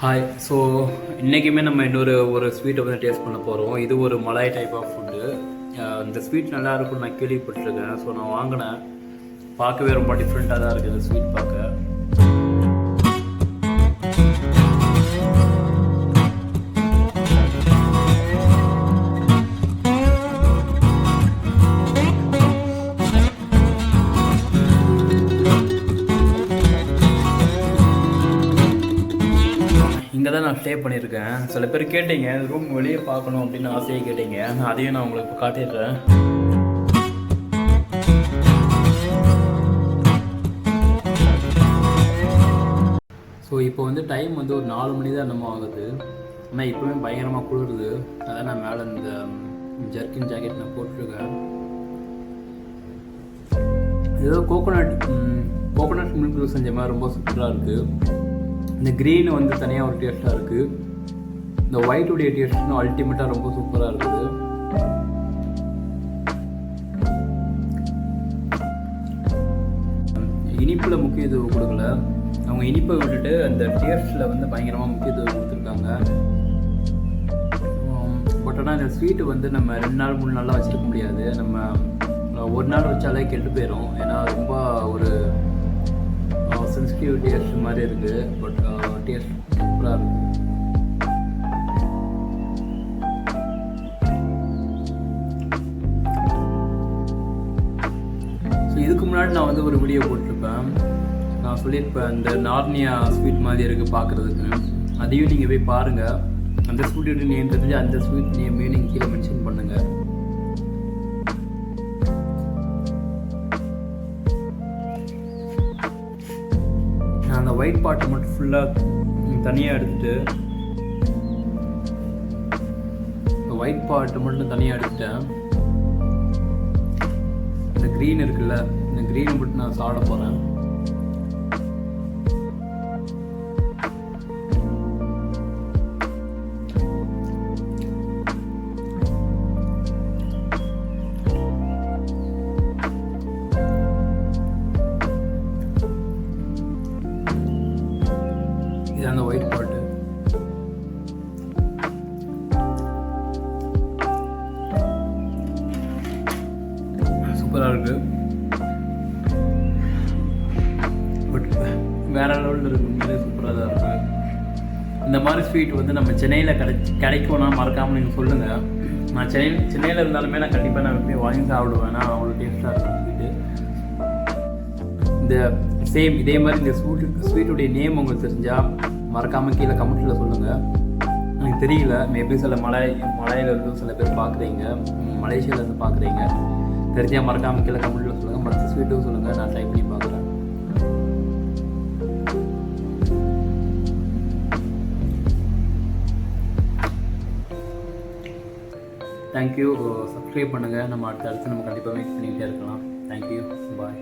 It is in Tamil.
ஹாய். ஸோ இன்றைக்குமே நம்ம இன்னொரு ஸ்வீட்டை வந்து டேஸ்ட் பண்ண போகிறோம். இது ஒரு மலாய் டைப் ஆஃப் ஃபுட்டு. இந்த ஸ்வீட் நல்லா இருக்கும்னு நான் கேள்விப்பட்டிருக்கேன். ஸோ நான் வாங்கினேன். பார்க்கவே ரொம்ப டிஃப்ரெண்ட்டாக தான் இருக்குது இந்த ஸ்வீட் பார்க்க. இங்கே தான் நான் ஸ்டே பண்ணியிருக்கேன். சில பேர் கேட்டீங்க ரூம் வெளியே பார்க்கணும் அப்படின்னு ஆசையை கேட்டீங்க. அதையும் நான் உங்களுக்கு காட்டிடுறேன். ஸோ இப்போ வந்து டைம் வந்து ஒரு 4 மணி தான் என்னமோ ஆகுது. ஆனால் இப்போவே பயங்கரமாக குளிருது. அதான் நான் மேலே இந்த ஜர்க்கின் ஜாக்கெட் நான் போட்டிருக்கேன். ஏதோ கோகோனட் மில்க் செஞ்ச மாதிரி ரொம்ப சூப்பராக இருக்குது. இந்த க்ரீன் வந்து தனியாக ஒரு டேஸ்ட்டாக இருக்குது. இந்த ஒயிட்டுடைய டேஸ்ட்டும் அல்டிமேட்டாக ரொம்ப சூப்பராக இருக்குது. இனிப்பில் முக்கியத்துவம் கொடுக்கல. அவங்க இனிப்பை விட்டுட்டு அந்த டேஸ்ட்டில் வந்து பயங்கரமாக முக்கியத்துவம் கொடுத்துருக்காங்க. பட் ஆனால் இந்த ஸ்வீட்டு வந்து நம்ம 2 நாள் 3 நாளாக வச்சுருக்க முடியாது. நம்ம ஒரு நாள் வச்சாலே கெட்டு போயிடும். ஏன்னா ரொம்ப ஒரு சென்சிட்டிவ் டேஸ்ட் மாதிரி இருக்குது. பட் டேஸ்ட் சூப்பராக இருக்குது. ஸோ இதுக்கு முன்னாடி நான் வந்து ஒரு வீடியோ போட்டிருப்பேன். நான் சொல்லியிருப்பேன் இந்த நார்னியா ஸ்வீட் மாதிரி இருக்குது பார்க்குறதுக்கு. அதையும் நீங்கள் போய் பாருங்கள். அந்த ஸ்வீட்டோட நேம் தெரிஞ்சு அந்த ஸ்வீட் நேமையும் நீங்கள் கீழே மென்ஷன் பண்ணுங்கள். அந்த ஒயிட் பார்ட்டை மட்டும் ஃபுல்லாக தனியாக எடுத்துகிட்டு ஒயிட் பார்ட்டை மட்டும் தனியாக எடுத்துட்டேன். இந்த க்ரீன் இருக்குல்ல, இந்த க்ரீனை மட்டும் நான் சாப்பிட போகிறேன். அந்த ஒயிட் பார்ட்டு சூப்பராக இருக்குது. பட் வேற லெவலில் இருக்கு. உண்மையிலே சூப்பராக தான் இருக்குது. இந்த மாதிரி ஸ்வீட் வந்து நம்ம சென்னையில் கிடைக்கும்னா மறக்காமல் நீங்கள் சொல்லுங்கள். நான் சென்னையில் இருந்தாலுமே நான் கண்டிப்பாக நான் போய் வாங்கி சாப்பிடுவேன். நான் அவ்வளோ டேஸ்ட்டாக இருக்கும் ஸ்வீட்டு. இந்த சேம் இதே மாதிரி இந்த ஸ்வீட்டுடைய நேம் உங்களுக்கு தெரிஞ்சால் மறக்காமல் கீழே கமெண்ட்டில் சொல்லுங்கள். எனக்கு தெரியல, மேபி சில மலையிலேருந்து சில பேர் பார்க்குறீங்க, மலேசியாவிலேருந்து பார்க்குறீங்க. தெரிஞ்சால் மறக்காமல் கீழே கமெண்ட்டில் சொல்லுங்கள். மற்ற ஸ்வீட்டும் சொல்லுங்கள், நான் ட்ரை பண்ணி பார்க்குறேன். தேங்க்யூ. சப்ஸ்கிரைப் பண்ணுங்கள். நம்ம அடுத்து நம்ம கண்டிப்பாக மேக் பண்ணிகிட்டே இருக்கலாம். தேங்க்யூ. பாய்.